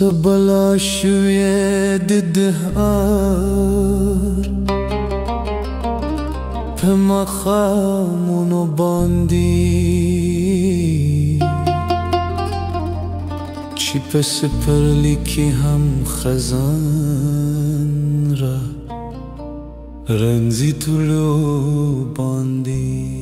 سبلا شوی ددهار پما خامونو باندی چی پس پرلیکی هم خزان را رنزی طولو باندی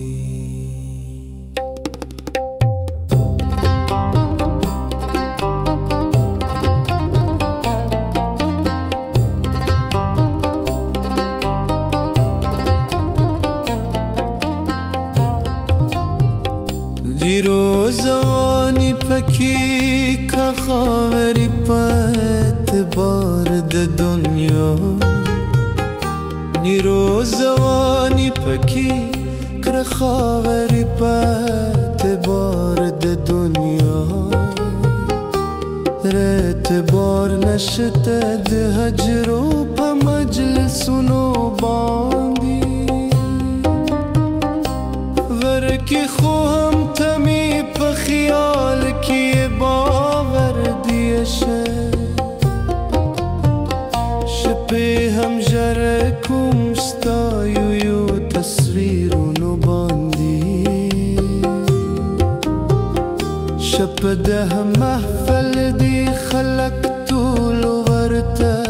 دیرو زمانی پکی که خاوری پا اعتبار ده دنیا دیرو زمانی پکی که خاوری پا اعتبار ده دنیا اعتبار نشته ده هجرو پا مجلسونو باندی ورکی خوهم تمی پا خیال کی باور دیشه شپی هم جرکم ستایو تصویرونو باندی شپ ده محفل دی خلق طولو ورته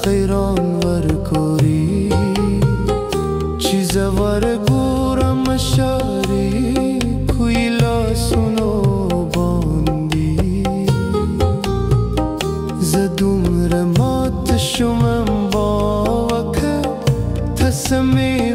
خیران ورکوری چیز ورگورم شاری کوی لاسونو باندی زدوم رمات شمم باوکه تسمی